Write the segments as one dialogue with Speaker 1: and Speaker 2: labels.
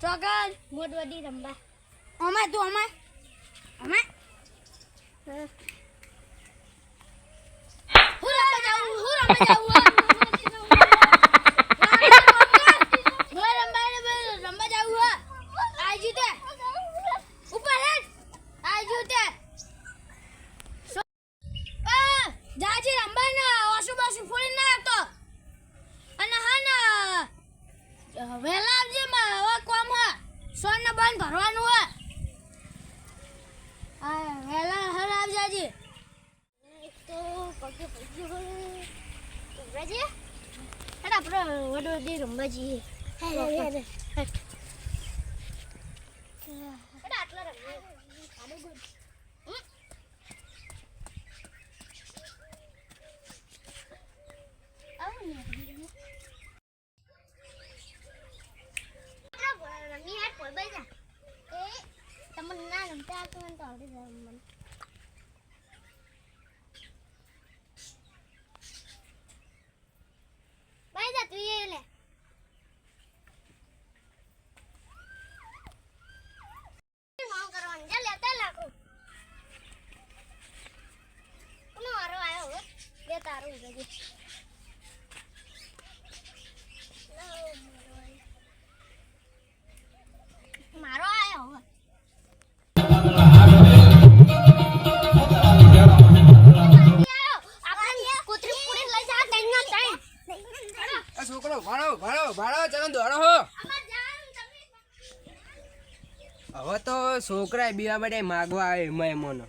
Speaker 1: ચોકન
Speaker 2: મોટ વડી રંબા
Speaker 1: અમાય તું અમાય અમાય હું રંબા જાઉં રંબા જાઉં આજી તે ઉપર હેડ આજી તે જાજી રંબા ના ઓસુ બાસુ ફોડી ના તો અને હા ના વેલા આવજે માં હવે કોમ હા સોન ને બંધ ભરવાનું હે આ વેલા હર આવ જાજી
Speaker 2: તો પગે પગ્યો રજે અરે આપણે વડો દી રંબા જઈએ હે આટલા રંબા આડો ગુડ મારો આયો હવે
Speaker 3: છોકરો ભાડો ચાલો દોડો હો હવે તો છોકરા બીવા માટે માગવા આવે મહેમાનો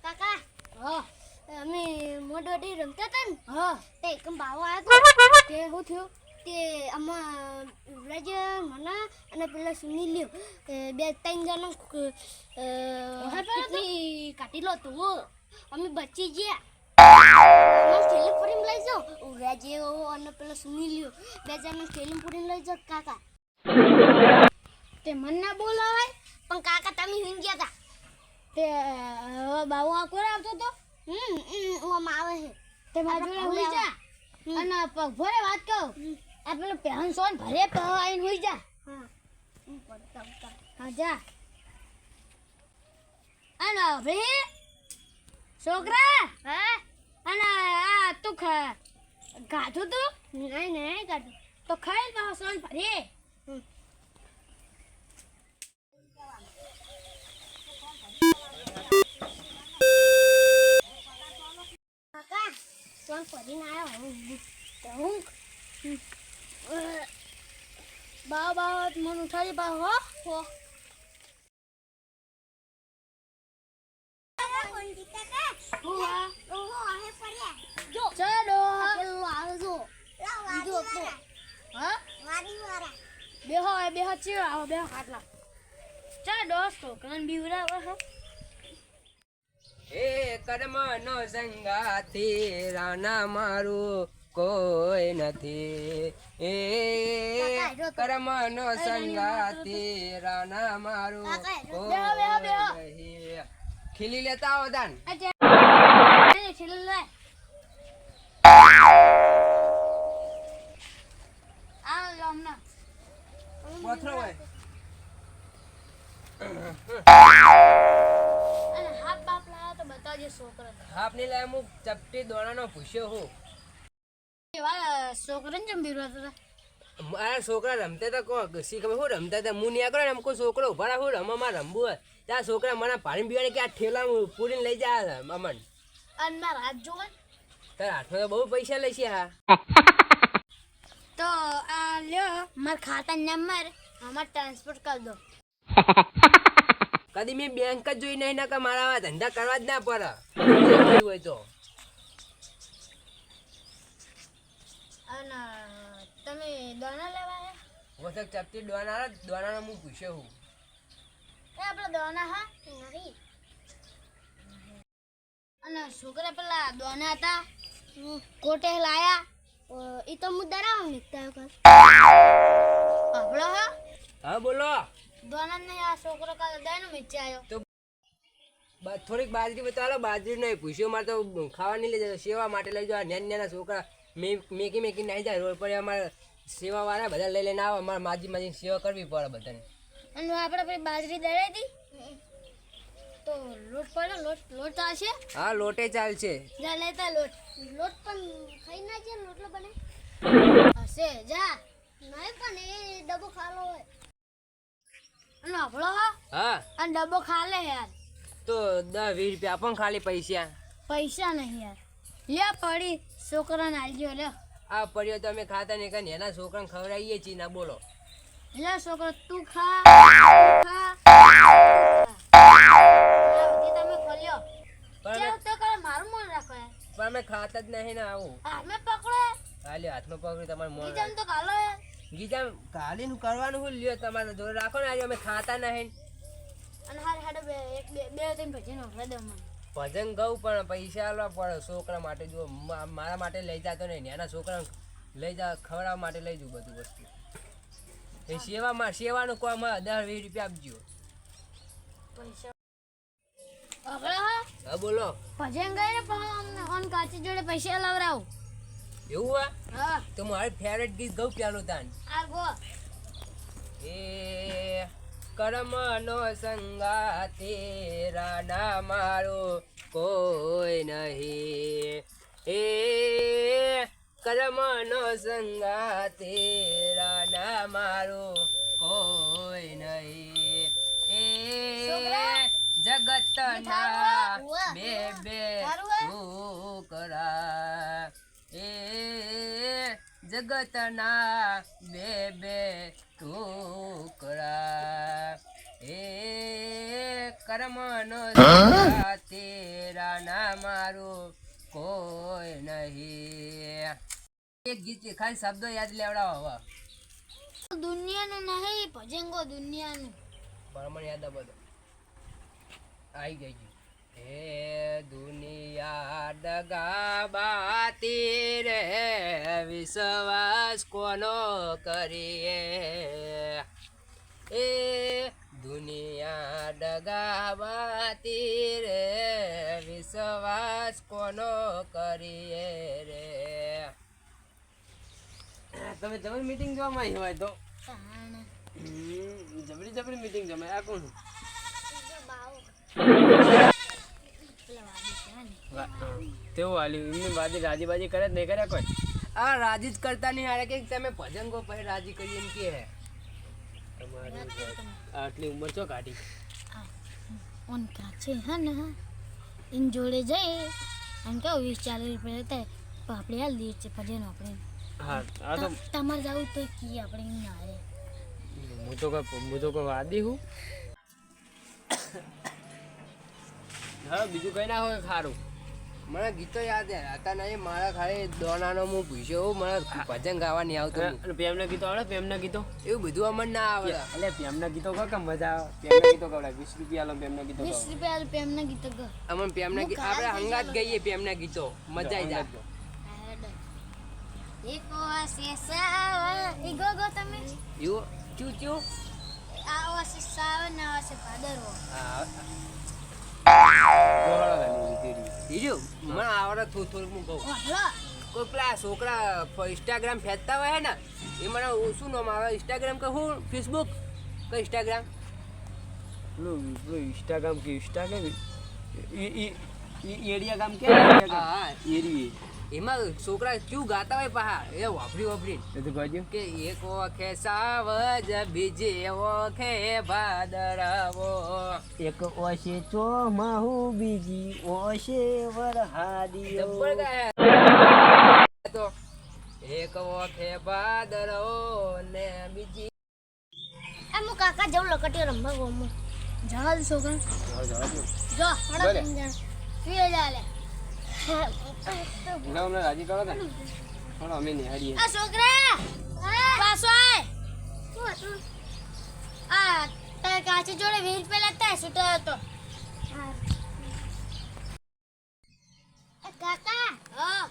Speaker 2: કાકા
Speaker 1: હા
Speaker 2: અમે મોડોડી રમતા હતા ને
Speaker 1: હા
Speaker 2: તે એક બાવો આવ્યો તે શું થયું તે આમાં રજ મને અને પેલા સુની લ્યો બે ત્રણ જણા કેટલી કાઢી લો તું અમે બચી ગયા થેલી પૂરીને લઈ જાઓ રાજે અને પેલા સુની લ્યો બે જણા થેલી પૂરીને લઈ જાઓ કાકા
Speaker 1: તે મન ના બોલાવાય
Speaker 2: પણ કાકા તમે હિન ગયા હતા
Speaker 1: તે બાબુ આ કોણ આવતો તો
Speaker 2: ઓમાં આવે છે
Speaker 1: તે મારી જોડે હોઈ જા અને પગ ભરે વાત કહું આ પેલો પહેન સોન ભરે આઈને હોઈ જા હા જા અને ભાઈ છોકરા
Speaker 2: હા
Speaker 1: અને આ તું ગાધું તું
Speaker 2: નહીં કાઢું
Speaker 1: તો ખાઈ તો સોન ભરે
Speaker 2: કાકા સોન ફરીને આવ્યો હું
Speaker 1: બા મન ઉઠાડી બા હો બેહો ચીડો આવો બેહો ખાટલા ચા દોસ્તો કન બીવરા હો
Speaker 3: એ કર્મ નો સંગાથી રાના મારું કોઈ નથી એ કર્મ નો સંગાથી રાના મારું કોઈ નહીં ખીલી લેતા આવો દાન પથરો હોય હાફ ની લાય હું ચપટી દોડાનો પૂછ્યો હું
Speaker 1: છોકરાને જેમ બીવરાતો
Speaker 3: મારા છોકરા રમતા હતા કોણ શી ખબર શું રમતા હતા હું નીકળો ને એમ કોઈ છોકરો ઉભા હું રમવામાં રમવું હોય ત્યાં છોકરા મને પાણી પીવાને કે આ ઠેલા પૂરીને લઈ જાય અમન
Speaker 1: અને મારા હાથ જોવા
Speaker 3: તારા હાથમાં તો બહુ પૈસા લઈ છે હા
Speaker 1: તો આ લ્યો મારા ખાતા નંબર આમાં ટ્રાન્સફર કરી દો
Speaker 3: કદી મેં બેંક જ જોઈ નહીં કે મારા ધંધા કરવા જ ના પડે હોય તો
Speaker 1: અને તમે દોના લેવા
Speaker 3: વસક ચપટી દોનાનો હું પૂછ્યો હું
Speaker 1: એ આપણે દોના હા નહીં અને છોકરા પેલા દોના હતા કોટે લાયા
Speaker 2: એ તો હું ડરાવા નીકળતા કર
Speaker 1: આપણો હા
Speaker 3: હા બોલો
Speaker 1: દોના ને આ છોકરો કાલે દાયનો મેચે આવ્યો
Speaker 3: તો થોડીક બાજરી બતાવો બાજરી નહીં પૂછ્યો મારે તો ખાવા નહીં લઈ જાય સેવા માટે લઈ જાવ નાના છોકરા મેકી નાઈ જાય રોડ પર અમારે સેવા વાળા બધા લઈ લઈને આવે અમારે માજી સેવા કરવી પડે બધાને.
Speaker 1: અને આપણે પેલી બાજરી દળાઈ હતી તો લોટ પડ્યો લોટ ચાલશે
Speaker 3: હા લોટે ચાલશે.
Speaker 1: જા લેતા લોટ
Speaker 2: પણ ખાઈ ના છે રોટલો બને
Speaker 1: હશે જા
Speaker 2: નહીં પણ એ ડબ્બો ખાલો હોય
Speaker 1: અને આપણો હા
Speaker 3: હા
Speaker 1: અને ડબ્બો ખાલે યાર
Speaker 3: તો 10-20 રૂપિયા પણ ખાલી
Speaker 1: પૈસા નહીં યાર લે પડી છોકરાને આલજો લે
Speaker 3: આ પડ્યો તો અમે ખાતા નહીં કઈ એના છોકરાને ખવડાવીએ છીએ ના બોલો.
Speaker 1: લે છોકરો તું ખા તમે ખોલ્યો
Speaker 3: પણ
Speaker 1: ચાલ તો કરે મારું મન રાખો યાર
Speaker 3: પણ અમે ખાતા જ નહીં ને આવું.
Speaker 1: હાથમાં પકડો
Speaker 3: હાલ્યો હાથમાં પકડી તમારે મોં
Speaker 1: બીજાને તો ખાલો યાર
Speaker 3: ગીજા કાલીનું કરવાનું શું લ્યો તમારે જોડે રાખો ને આજે અમે ખાતા નહીં.
Speaker 1: અને હારે હાડે બે ત્રણ ભજી નો દે મને
Speaker 3: ભજન ગયું પણ પૈસા આલવા પડે છોકરા માટે. જો મારા માટે લઈ જાતો નહીં એના છોકરા લઈ જા ખવડાવવા માટે લઈ જવું બધું વસ્તુ. એ સેવાનું કામ 10-20 રૂપિયા આપજો.
Speaker 1: પૈસા અગળો હા
Speaker 3: હા બોલો.
Speaker 1: ભજન ગઈ ને પણ ઓન કાચી જોડે પૈસા લાવરાવ
Speaker 3: એવું
Speaker 1: હા
Speaker 3: તો મારું ફેવરેટ ગીત ગયું પેલું તાન.
Speaker 1: આ ગો
Speaker 3: એ કર્મનો સંગા તેરા ના મારો કોઈ નહીં. એ કર્મનો સંગા તેરા ના મારો કોઈ નહીં. એ જગતના બે છોકરા એ જગતના બે ટુકડા એ કર્મનો સંગા તેરા ના મારું કોઈ નહીં. એક ગીત ખાલી શબ્દો યાદ લેવડાવો હવે.
Speaker 1: દુનિયાનું નહીં ભજંગો દુનિયાનું
Speaker 3: બરાબર યાદ બધો આવી ગઈ. હે દુનિયા દગા બાતી રે વિશ્વાસ કોનો કરીએ. એ દુનિયા દગા બાતી રે વિશ્વાસ કોનો કરીએ રે. તમે જબરી મીટિંગ જોવામાં આવી હોય તો જબરી મીટિંગ જમાય. આ કોણ તેવું હાલ્યું એમની બાજી રાજી કરે જ નહીં કર્યા કોઈ. આ રાજી જ કરતા નહીં હારે કે તમે ભજન ગો પછી રાજી કરીએ એમ કે હે. આટલી ઉંમર ચો કાઢી
Speaker 1: ઓન કાચે હા ને ઇન જોડે જઈ અને કહું 20-40 રૂપિયા લેતા આપણે હાલ દઈએ છે ભજન આપણે.
Speaker 3: હા આ તો
Speaker 1: તમારે જવું તો કી આપણે એમ ના હારે
Speaker 3: હું તો કોઈ વાદી હું. હા બીજું કઈ ના હોય સારું. મને ગીતો યાદ હતા નહીં મારા ખાલી દોનાનો હું પૂછ્યો મને ભજન ગાવા નહીં આવતું. પ્રેમના ગીતો આવડે? પ્રેમના ગીતો એવું બધું અમને ના આવડે. એટલે પ્રેમના ગીતો કહો કે મજા આવે. પ્રેમના ગીતો કવડાય 20 રૂપિયા લો પ્રેમના ગીતો
Speaker 1: 20 રૂપિયા પ્રેમના ગીતો ગો
Speaker 3: અમને પ્રેમના ગીતો આપણે હંગાત ગઈએ પ્રેમના ગીતો મજા આવી જાય.
Speaker 1: એક ઓસેસા એ ગો તમે
Speaker 3: એવું ચૂ
Speaker 1: આ ઓસેસા ના ઓસે પાદરવો
Speaker 3: બીજું મને આવડે થોડું હું કહું. કોઈ પેલા છોકરા ઇન્સ્ટાગ્રામ ફેંકતા હોય ને એ મને શું નામ આવે ઇન્સ્ટાગ્રામ કે હું ફેસબુક કે ઇન્સ્ટાગ્રામ ઇન્સ્ટાગ્રામ એરિયા ગામ કે હા એરી એમાં છોકરા ક્યું ગાતા હોય પહા એ વાપરી કે એક ઓખે સાવજ બીજે ઓખે ભાદરવો એક ઓશે ચોમાહુ બીજી ઓશે વરહાદીઓ તો એક ઓખે ભાદરવો ને બીજી
Speaker 2: એમ કાકા જવું લકટીઓ રમવા ગોમું
Speaker 1: જવા દે છોકરા જો પીએ જાલે
Speaker 3: રાજી કરો ને અમે નિહાળીએ.
Speaker 1: આ છોકરા પાછો આય આ તારે કાચી જોડે 20 રૂપિયા લેતા છૂટો હતો.
Speaker 2: કાકા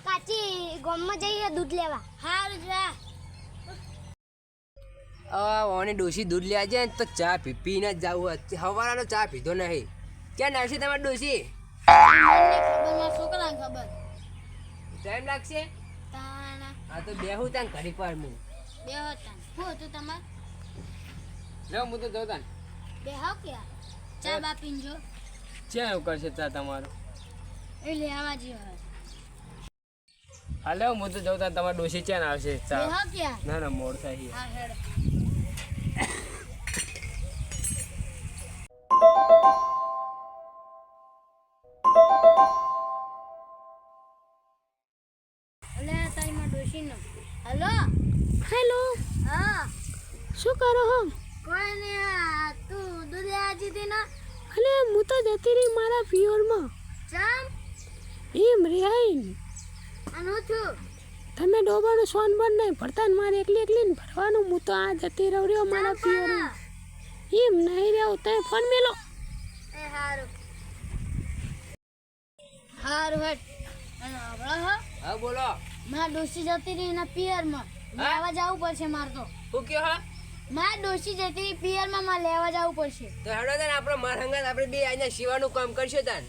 Speaker 2: કાચી ગોમમાં જઈએ દૂધ લેવા.
Speaker 1: હારું જા
Speaker 3: ઓની ડોશી દૂધ લેવા જાય ને તો ચા પીને જ જવું. હવારાનો ચા પીધો નહીં. ક્યાં નાખશે તમારી ડોશી?
Speaker 1: ખબર મારા છોકરાને ખબર
Speaker 3: ટાઈમ લાગશે.
Speaker 1: તાણા
Speaker 3: હા તો બેહું ત્યાં ઘડી પર હું
Speaker 1: બે હતા હું હતું તમાર
Speaker 3: લે હું તો જઉં તાન
Speaker 1: બે હાવ ક્યાં ચા બા પીંજો
Speaker 3: ક્યાં એવું કરશે તા તમારું
Speaker 1: એ લેવા જેવા
Speaker 3: હાલે હું તો જઉં તાન તમારે ડોશી ક્યાં આવશે
Speaker 1: બે
Speaker 3: ચા
Speaker 1: હાવ ક્યાં
Speaker 3: ના ના મોડ થાય છે.
Speaker 1: હા હેડ અલે તારી માં ડોશીનો હલો
Speaker 2: હેલો
Speaker 1: હા
Speaker 2: શું કરો હો
Speaker 1: કોઈ ને તું દૂધ આજી હતી ને
Speaker 2: અલે હું તો જતી રહી મારા પિયરમાં
Speaker 1: ચમ
Speaker 2: એમ રેન
Speaker 1: અને હું છું
Speaker 2: તમે ડોબાનું સોન બન નહીં ભરતા ને મારે એકલી એકલી ને ભરવાનું હું તો આ જતી રહ્યો મારા પિયરમાં એમ નહીં રહ્યો તમે ફોન મેલો
Speaker 1: એ હારું હારું હટ અને હવળો હો
Speaker 3: હા બોલો
Speaker 1: માર ડોશી જતી રહી એના પિયરમાં લેવા જવું પડશે માર તો
Speaker 3: શું કયો હા
Speaker 1: માર ડોશી જતી રહી પિયરમાં માર લેવા જવું પડશે
Speaker 3: તો હેડો તાન આપણે માર હંગાત આપણે બે અહીંયા સીવાનું કામ કરશું તાન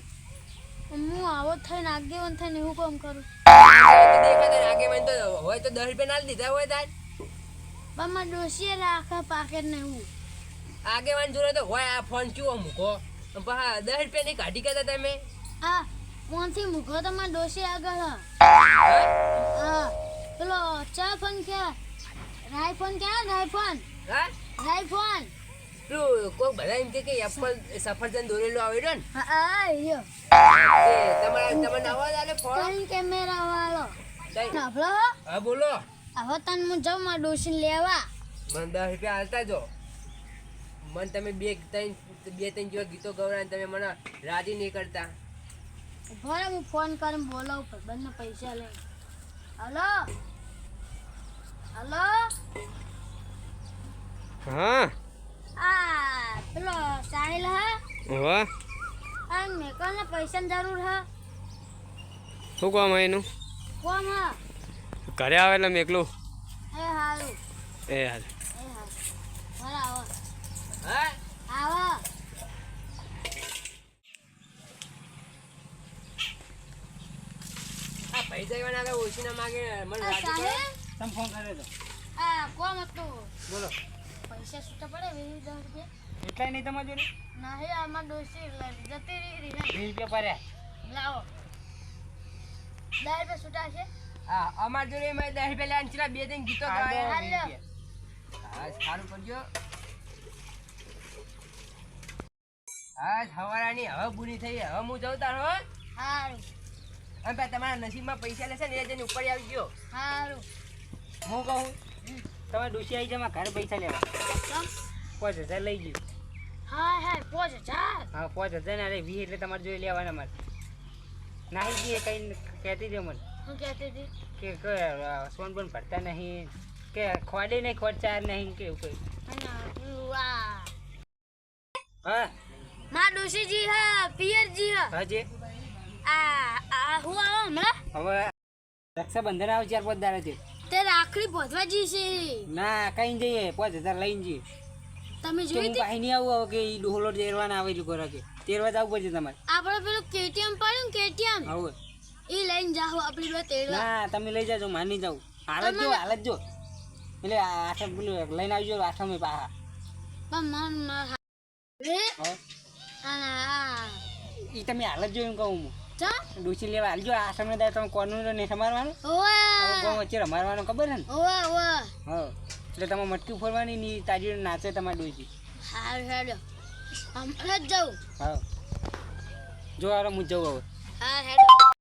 Speaker 1: હું આવો થઈને આગેવાન થઈને એવું કામ કરું
Speaker 3: દેખા તાન આગે મને તો હોય તો 10 રૂપિયા ના દીધા હોય તાન
Speaker 1: પણ માર ડોશીએ રાખા પાકેટ ને એવું
Speaker 3: આગેવાન જોડે તો હોય આ ફોન ચૂવો મૂકો પા 10 રૂપિયા ની કાઢી ગયા તમે
Speaker 1: આ ફોનથી મૂકો તો માર ડોશી આગળ હ. હા પેલો ચા ફોન ક્યાં રાય ફોન ક્યાં રાય ફોન
Speaker 3: હા
Speaker 1: રાય ફોન
Speaker 3: પેલું કોઈ બધા એમ કે એપલ સફરજન દોરેલો આવેલો ને
Speaker 1: હા આ યો
Speaker 3: એ તમને અવાજ આલે ફોન
Speaker 1: ત્રણ કેમેરા વાળો
Speaker 3: તઈ.
Speaker 1: નાભળો
Speaker 3: હા બોલો
Speaker 1: હવે તને હું જાઉં માર ડોશીને લેવા
Speaker 3: મને 10 રૂપિયા હાલતા જો મને તમે બે ત્રણ જેવા ગીતો ગવડાવીને તમે મને રાજી નહીં કરતા
Speaker 1: ભલે હું ફોન કરીને બોલાવું પણ બંને પૈસા લઈ હલો હલો
Speaker 3: હા
Speaker 1: આ પેલો સાહિલ હા
Speaker 3: વાહ
Speaker 1: આ મેકલને પૈસાની જરૂર હા
Speaker 3: શું કામ એનું
Speaker 1: કોમ હા
Speaker 3: ઘરે આવે એટલે મેકલું
Speaker 1: એ હારું
Speaker 3: એ હાલ
Speaker 1: એ હારું ભલે આવો
Speaker 3: હા
Speaker 1: આવો
Speaker 3: આ પૈસા એવા ના ઓછી ના માગે મને
Speaker 1: આ
Speaker 3: રાજી કરો
Speaker 1: સાહિલ
Speaker 3: તમે ફોન કર્યો તો
Speaker 1: આ કોમ હતું
Speaker 3: બોલો
Speaker 1: પૈસા છૂટા પડે 20,000 રૂપિયા
Speaker 3: એટલા નહીં તમારી જોડે
Speaker 1: નહીં આમાં ડોસી જતી રહી
Speaker 3: 20 રૂપિયા પડ્યા
Speaker 1: લાવો 10 રૂપિયા છૂટા છે
Speaker 3: હા અમાર જોડે મેં 10 રૂપિયા લેવાનું ચલા બે ત્રણ ગીતો ગાયા
Speaker 1: હાલ્યો.
Speaker 3: હા સારું કરજો હા હવારાની હવે પૂરી થઈ હવે હું જઉં તાર હો
Speaker 1: હારું
Speaker 3: અને ભાઈ તમારા નસીબમાં પૈસા લેશે ને એ જઈને ઉપર આવી ગયો
Speaker 1: હારું
Speaker 3: હું કહું તમારે ડોસી આવી જમા ઘરે પૈસા લેવા
Speaker 1: ચમ
Speaker 3: 5000 લઈ ગયું
Speaker 1: હા હા 5,000
Speaker 3: હા 5000 ને અરે 20 એટલે તમારે જોઈ લેવાના મારે નાહી ગઈ કઈ કહેતી દે મને
Speaker 1: હું કહેતી હતી
Speaker 3: કે સોન બોન ભરતા નહીં કે ખોડે નહીં ખોટ ચાર નહીં કે એવું કઈ
Speaker 1: અને પેલું આ
Speaker 3: હા
Speaker 1: માં ડોશીજી હા પિયરજી હા
Speaker 3: હાજી
Speaker 1: આ હું આવો હમણાં
Speaker 3: હવે રક્ષાબંધન આવે 4-5 દાડા છે
Speaker 1: તે રાખડી પહોંચવા જી છે
Speaker 3: ના કઈ જઈએ 5000 લઈને જઈએ
Speaker 1: તમે
Speaker 3: કે
Speaker 1: જોઈ
Speaker 3: હું
Speaker 1: હતી
Speaker 3: પાહી નહીં આવું હવે કે ઈ ડોહલો તેરવાના આવે છે ઘરે કે તેરવા જવું પડશે તમારે
Speaker 1: આપણે પેલું કેટીએમ પડ્યું ને કેટીએમ
Speaker 3: હવે
Speaker 1: એ લઈને જાઓ આપણી બે તેડવા
Speaker 3: ના તમે લઈ જાજો માની જાવ હાલત જો એટલે આઠમ પેલું લઈને આવજો આઠમે પાહા
Speaker 1: પણ મન માર રે અને આ
Speaker 3: ઈ તમે હાલત જો એમ કહું હું
Speaker 1: ચા
Speaker 3: ડોસી લેવા હાલજો આઠમને દાય તમે કોનું નહીં સમારવાનું
Speaker 1: ઓવા
Speaker 3: હવે ગામ વચ્ચે રમાડવાનું ખબર છે ને
Speaker 1: ઓવા ઓવા
Speaker 3: હા એટલે તમે મટકી ફોરવાની ની તાજી નાચે તમારે ડોસી
Speaker 1: હારું હેડો હમણાં જ જાઉં
Speaker 3: હા જો હારો હું જવું હવે
Speaker 1: હા હેડો